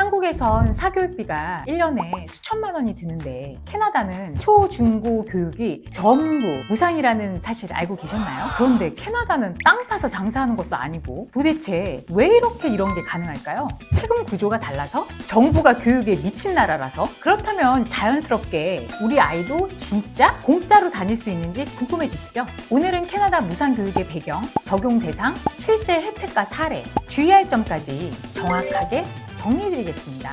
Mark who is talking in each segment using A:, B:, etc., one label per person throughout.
A: 한국에선 사교육비가 1년에 수천만 원이 드는데 캐나다는 초, 중, 고 교육이 전부 무상이라는 사실 알고 계셨나요? 그런데 캐나다는 땅 파서 장사하는 것도 아니고 도대체 왜 이렇게 이런 게 가능할까요? 세금 구조가 달라서? 정부가 교육에 미친 나라라서? 그렇다면 자연스럽게 우리 아이도 진짜 공짜로 다닐 수 있는지 궁금해지시죠? 오늘은 캐나다 무상 교육의 배경, 적용 대상, 실제 혜택과 사례, 주의할 점까지 정확하게 정리해드리겠습니다.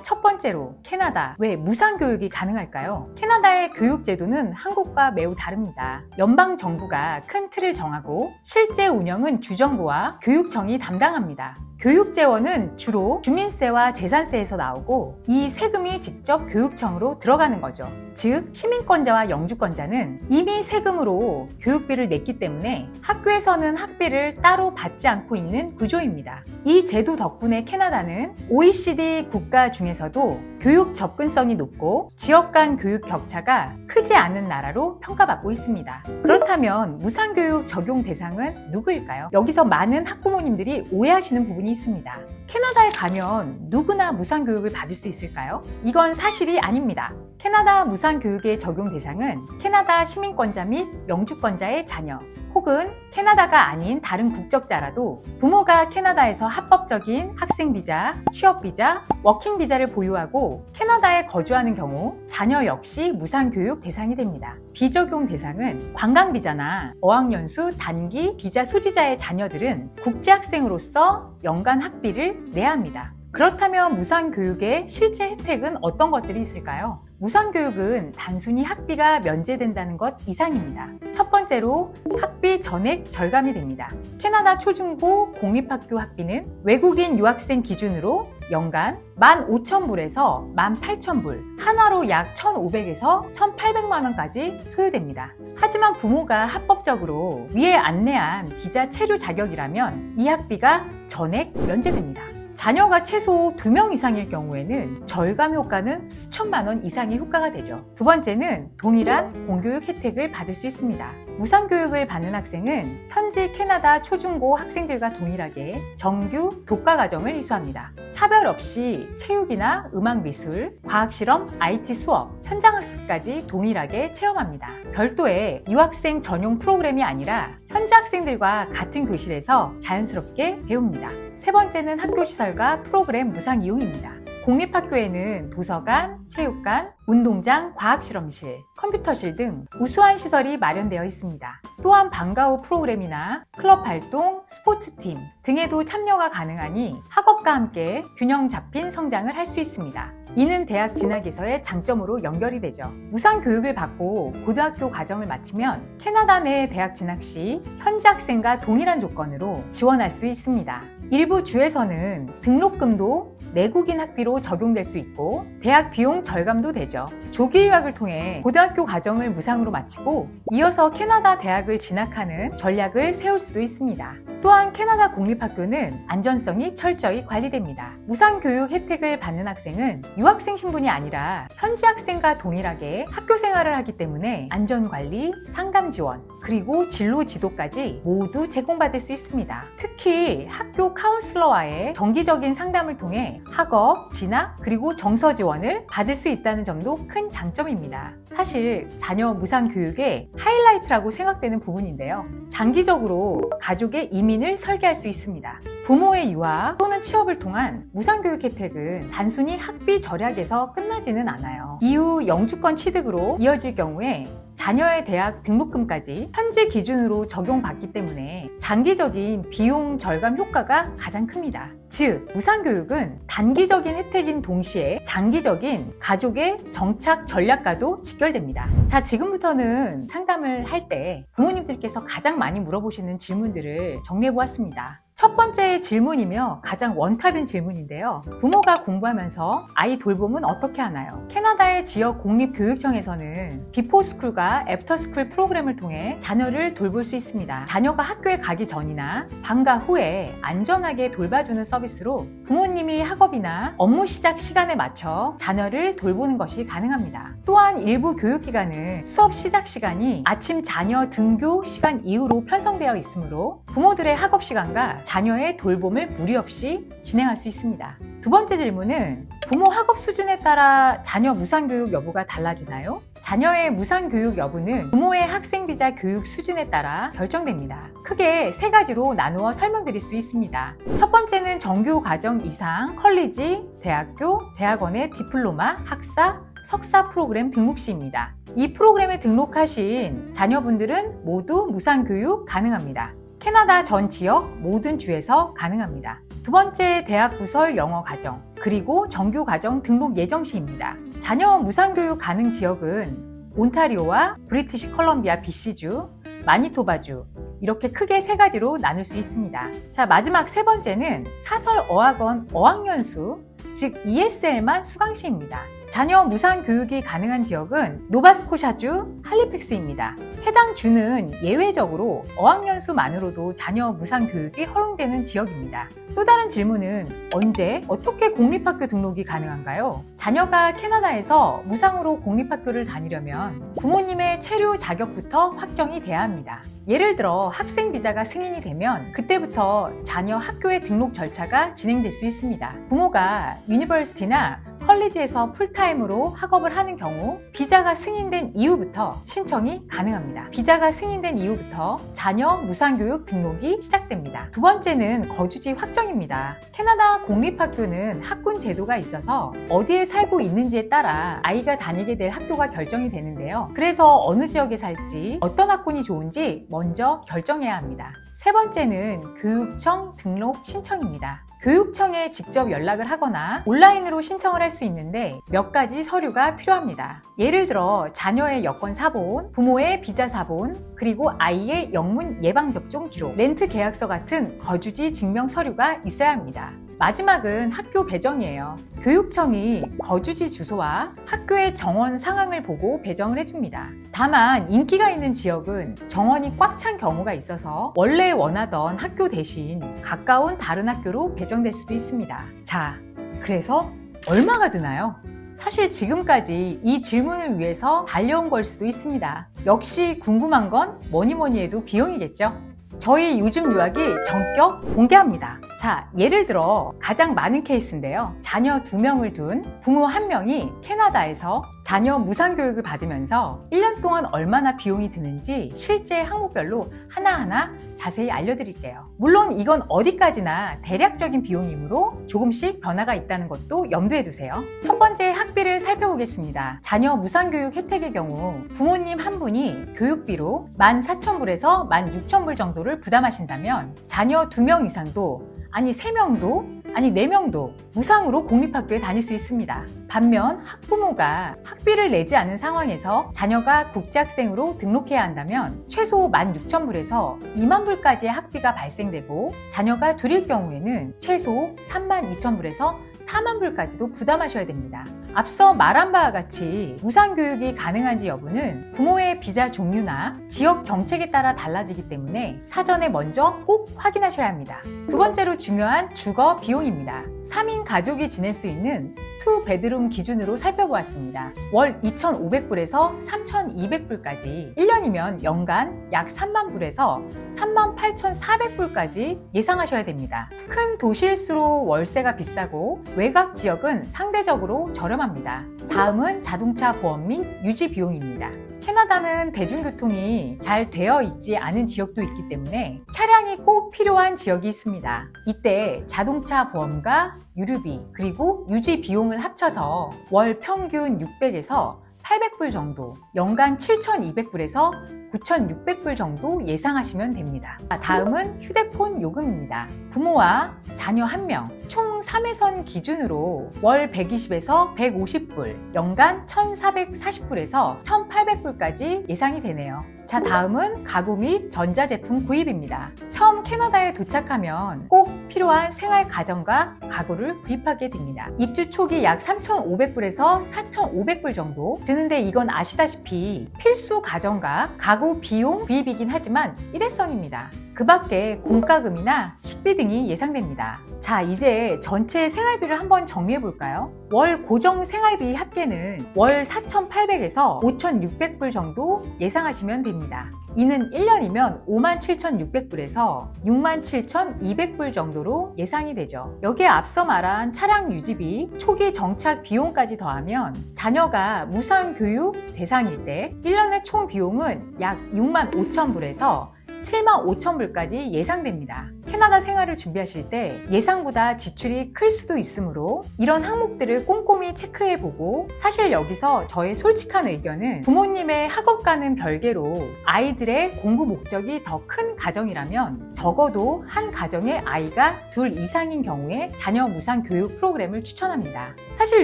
A: 첫 번째로 캐나다 왜 무상교육이 가능할까요? 캐나다의 교육제도는 한국과 매우 다릅니다. 연방정부가 큰 틀을 정하고 실제 운영은 주정부와 교육청이 담당합니다. 교육재원은 주로 주민세와 재산세에서 나오고 이 세금이 직접 교육청으로 들어가는 거죠. 즉 시민권자와 영주권자는 이미 세금으로 교육비를 냈기 때문에 학교에서는 학비를 따로 받지 않고 있는 구조입니다. 이 제도 덕분에 캐나다는 OECD 국가 중에서도 교육 접근성이 높고 지역 간 교육 격차가 크지 않은 나라로 평가받고 있습니다. 그렇다면 무상교육 적용 대상은 누구일까요? 여기서 많은 학부모님들이 오해하시는 부분이 있습니다. 캐나다에 가면 누구나 무상교육을 받을 수 있을까요? 이건 사실이 아닙니다. 캐나다 무상교육의 적용 대상은 캐나다 시민권자 및 영주권자의 자녀 혹은 캐나다가 아닌 다른 국적자라도 부모가 캐나다에서 합법적인 학생비자, 취업비자, 워킹비자를 보유하고 캐나다에 거주하는 경우 자녀 역시 무상교육 대상이 됩니다. 비적용 대상은 관광비자나 어학연수 단기 비자 소지자의 자녀들은 국제학생으로서 연간 학비를 내야 합니다. 그렇다면 무상교육의 실제 혜택은 어떤 것들이 있을까요? 무상교육은 단순히 학비가 면제된다는 것 이상입니다. 첫 번째로 학비 전액 절감이 됩니다. 캐나다 초중고 공립학교 학비는 외국인 유학생 기준으로 연간 15,000불에서 18,000불, 한화로 약 1,500에서 1,800만 원까지 소요됩니다. 하지만 부모가 합법적으로 위에 안내한 비자 체류 자격이라면 이 학비가 전액 면제됩니다. 자녀가 최소 2명 이상일 경우에는 절감 효과는 수천만 원 이상의 효과가 되죠. 두 번째는 동일한 공교육 혜택을 받을 수 있습니다. 무상교육을 받는 학생은 현지 캐나다 초중고 학생들과 동일하게 정규 교과과정을 이수합니다. 차별 없이 체육이나 음악미술, 과학실험, IT 수업, 현장학습까지 동일하게 체험합니다. 별도의 유학생 전용 프로그램이 아니라 현지 학생들과 같은 교실에서 자연스럽게 배웁니다. 세 번째는 학교시설과 프로그램 무상 이용입니다. 공립학교에는 도서관, 체육관, 운동장, 과학실험실, 컴퓨터실 등 우수한 시설이 마련되어 있습니다. 또한 방과 후 프로그램이나 클럽 활동, 스포츠팀 등에도 참여가 가능하니 학업과 함께 균형 잡힌 성장을 할 수 있습니다. 이는 대학 진학에서의 장점으로 연결이 되죠. 무상 교육을 받고 고등학교 과정을 마치면 캐나다 내 대학 진학 시 현지 학생과 동일한 조건으로 지원할 수 있습니다. 일부 주에서는 등록금도 내국인 학비로 적용될 수 있고 대학 비용 절감도 되죠. 조기 유학을 통해 고등학교 과정을 무상으로 마치고 이어서 캐나다 대학을 진학하는 전략을 세울 수도 있습니다. 또한 캐나다 공립학교는 안전성이 철저히 관리됩니다. 무상교육 혜택을 받는 학생은 유학생 신분이 아니라 현지 학생과 동일하게 학교 생활을 하기 때문에 안전관리, 상담 지원, 그리고 진로 지도까지 모두 제공받을 수 있습니다. 특히 학교 카운슬러와의 정기적인 상담을 통해 학업, 진학, 그리고 정서 지원을 받을 수 있다는 점도 큰 장점입니다. 사실 자녀 무상교육의 하이라이트라고 생각되는 부분인데요. 장기적으로 가족의 이민을 설계할 수 있습니다. 부모의 유학 또는 취업을 통한 무상교육 혜택은 단순히 학비 절약에서 끝나지는 않아요. 이후 영주권 취득으로 이어질 경우에 자녀의 대학 등록금까지 현지 기준으로 적용받기 때문에 장기적인 비용 절감 효과가 가장 큽니다. 즉, 무상교육은 단기적인 혜택인 동시에 장기적인 가족의 정착 전략과도 직결됩니다. 자, 지금부터는 상담을 할 때 부모님들께서 가장 많이 물어보시는 질문들을 정리해보았습니다. 첫 번째 질문이며 가장 원탑인 질문인데요. 부모가 공부하면서 아이 돌봄은 어떻게 하나요? 캐나다의 지역 공립교육청에서는 비포스쿨과 애프터스쿨 프로그램을 통해 자녀를 돌볼 수 있습니다. 자녀가 학교에 가기 전이나 방과 후에 안전하게 돌봐주는 서비스로 부모님이 학업이나 업무 시작 시간에 맞춰 자녀를 돌보는 것이 가능합니다. 또한 일부 교육기관은 수업 시작 시간이 아침 자녀 등교 시간 이후로 편성되어 있으므로 부모들의 학업 시간과 자녀의 돌봄을 무리 없이 진행할 수 있습니다. 두 번째 질문은 부모 학업 수준에 따라 자녀 무상교육 여부가 달라지나요? 자녀의 무상교육 여부는 부모의 학생비자 교육 수준에 따라 결정됩니다. 크게 세 가지로 나누어 설명드릴 수 있습니다. 첫 번째는 정규 과정 이상 컬리지, 대학교, 대학원의 디플로마, 학사, 석사 프로그램 등록 시입니다. 이 프로그램에 등록하신 자녀분들은 모두 무상교육 가능합니다. 캐나다 전 지역 모든 주에서 가능합니다. 두 번째, 대학 부설 영어 과정, 그리고 정규 과정 등록 예정 시입니다. 자녀 무상교육 가능 지역은 온타리오와 브리티시 컬럼비아 BC주, 마니토바주, 이렇게 크게 세 가지로 나눌 수 있습니다. 자, 마지막 세 번째는 사설 어학원 어학연수, 즉 ESL만 수강시입니다. 자녀 무상교육이 가능한 지역은 노바스코샤주, 할리팩스입니다. 해당 주는 예외적으로 어학연수만으로도 자녀 무상교육이 허용되는 지역입니다. 또 다른 질문은 언제, 어떻게 공립학교 등록이 가능한가요? 자녀가 캐나다에서 무상으로 공립학교를 다니려면 부모님의 체류 자격부터 확정이 돼야 합니다. 예를 들어 학생 비자가 승인이 되면 그때부터 자녀 학교의 등록 절차가 진행될 수 있습니다. 부모가 유니버시티나 컬리지에서 풀타임으로 학업을 하는 경우 비자가 승인된 이후부터 신청이 가능합니다. 비자가 승인된 이후부터 자녀 무상교육 등록이 시작됩니다. 두 번째는 거주지 확정입니다. 캐나다 공립학교는 학군 제도가 있어서 어디에 살고 있는지에 따라 아이가 다니게 될 학교가 결정이 되는데요. 그래서 어느 지역에 살지, 어떤 학군이 좋은지 먼저 결정해야 합니다. 세 번째는 교육청 등록 신청입니다. 교육청에 직접 연락을 하거나 온라인으로 신청을 할 수 있는데 몇 가지 서류가 필요합니다. 예를 들어 자녀의 여권 사본, 부모의 비자 사본, 그리고 아이의 영문 예방접종 기록, 렌트 계약서 같은 거주지 증명 서류가 있어야 합니다. 마지막은 학교 배정이에요. 교육청이 거주지 주소와 학교의 정원 상황을 보고 배정을 해줍니다. 다만 인기가 있는 지역은 정원이 꽉 찬 경우가 있어서 원래 원하던 학교 대신 가까운 다른 학교로 배정될 수도 있습니다. 자, 그래서 얼마가 드나요? 사실 지금까지 이 질문을 위해서 달려온 걸 수도 있습니다. 역시 궁금한 건 뭐니 해도 비용이겠죠? 저희 요즘 유학이 전격 공개합니다. 자, 예를 들어 가장 많은 케이스인데요. 자녀 2명을 둔 부모 1명이 캐나다에서 자녀 무상교육을 받으면서 1년 동안 얼마나 비용이 드는지 실제 항목별로 하나하나 자세히 알려드릴게요. 물론 이건 어디까지나 대략적인 비용이므로 조금씩 변화가 있다는 것도 염두에 두세요. 첫 번째, 학비를 살펴보겠습니다. 자녀 무상교육 혜택의 경우 부모님 한 분이 교육비로 14,000불에서 16,000불 정도를 부담하신다면 자녀 2명 이상도, 아니 3명도, 아니 4명도 무상으로 공립학교에 다닐 수 있습니다. 반면 학부모가 학비를 내지 않은 상황에서 자녀가 국제학생으로 등록해야 한다면 최소 16,000불에서 20,000불까지의 학비가 발생되고, 자녀가 둘일 경우에는 최소 32,000불에서 40,000불까지도 부담하셔야 됩니다. 앞서 말한 바와 같이 무상교육이 가능한지 여부는 부모의 비자 종류나 지역 정책에 따라 달라지기 때문에 사전에 먼저 꼭 확인하셔야 합니다. 두 번째로 중요한 주거 비용입니다. 3인 가족이 지낼 수 있는 2베드룸 기준으로 살펴보았습니다. 월 2,500불에서 3,200불까지, 1년이면 연간 약 30,000불에서 38,400불까지 예상하셔야 됩니다. 큰 도시일수록 월세가 비싸고 외곽 지역은 상대적으로 저렴합니다. 다음은 자동차 보험 및 유지 비용입니다. 캐나다는 대중교통이 잘 되어 있지 않은 지역도 있기 때문에 차량이 꼭 필요한 지역이 있습니다. 이때 자동차 보험과 유류비 그리고 유지 비용을 합쳐서 월 평균 600에서 800불 정도, 연간 7,200불에서 9,600불 정도 예상하시면 됩니다. 다음은 휴대폰 요금입니다. 부모와 자녀 1명, 총 3회선 기준으로 월 120에서 150불, 연간 1,440불에서 1,800불까지 예상이 되네요. 자, 다음은 가구 및 전자제품 구입입니다. 처음 캐나다에 도착하면 꼭 필요한 생활 가전과 가구를 구입하게 됩니다. 입주 초기 약 3,500불에서 4,500불 정도 드는데, 이건 아시다시피 필수 가전과 가구 비용 구입이긴 하지만 일회성입니다. 그 밖에 공과금이나 식비 등이 예상됩니다. 자, 이제 전체 생활비를 한번 정리해 볼까요? 월 고정 생활비 합계는 월 4,800에서 5,600불 정도 예상하시면 됩니다. 이는 1년이면 57,600불에서 67,200불 정도로 예상이 되죠. 여기에 앞서 말한 차량 유지비, 초기 정착 비용까지 더하면 자녀가 무상교육 대상일 때 1년의 총 비용은 약 65,000불에서 75,000불까지 예상됩니다. 캐나다 생활을 준비하실 때 예상보다 지출이 클 수도 있으므로 이런 항목들을 꼼꼼히 체크해보고, 사실 여기서 저의 솔직한 의견은 부모님의 학업과는 별개로 아이들의 공부 목적이 더 큰 가정이라면 적어도 한 가정에 아이가 둘 이상인 경우에 자녀 무상 교육 프로그램을 추천합니다. 사실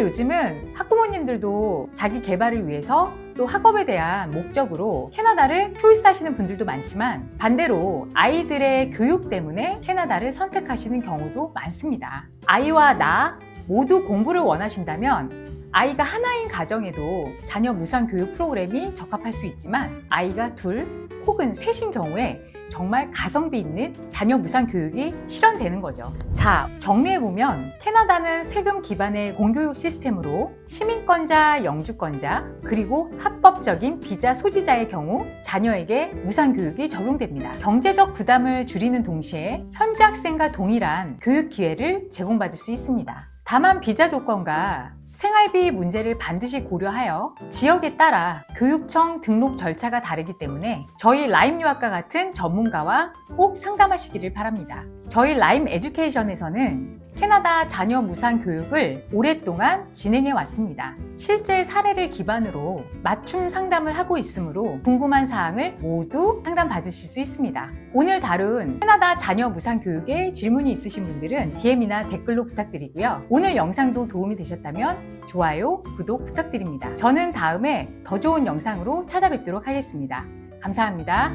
A: 요즘은 학부모님들도 자기 개발을 위해서 또 학업에 대한 목적으로 캐나다를 초이스하시는 분들도 많지만, 반대로 아이들의 교육 때문에 캐나다를 선택하시는 경우도 많습니다. 아이와 나 모두 공부를 원하신다면 아이가 하나인 가정에도 자녀 무상 교육 프로그램이 적합할 수 있지만, 아이가 둘 혹은 셋인 경우에 정말 가성비 있는 자녀 무상 교육이 실현되는 거죠. 자, 정리해보면 캐나다는 세금 기반의 공교육 시스템으로 시민권자, 영주권자, 그리고 합법적인 비자 소지자의 경우 자녀에게 무상 교육이 적용됩니다. 경제적 부담을 줄이는 동시에 현지 학생과 동일한 교육 기회를 제공받을 수 있습니다. 다만 비자 조건과 생활비 문제를 반드시 고려하여 지역에 따라 교육청 등록 절차가 다르기 때문에 저희 라임 유학과 같은 전문가와 꼭 상담하시기를 바랍니다. 저희 라임 에듀케이션에서는 캐나다 자녀 무상 교육을 오랫동안 진행해 왔습니다. 실제 사례를 기반으로 맞춤 상담을 하고 있으므로 궁금한 사항을 모두 상담받으실 수 있습니다. 오늘 다룬 캐나다 자녀 무상 교육에 질문이 있으신 분들은 DM이나 댓글로 부탁드리고요. 오늘 영상도 도움이 되셨다면 좋아요, 구독 부탁드립니다. 저는 다음에 더 좋은 영상으로 찾아뵙도록 하겠습니다. 감사합니다.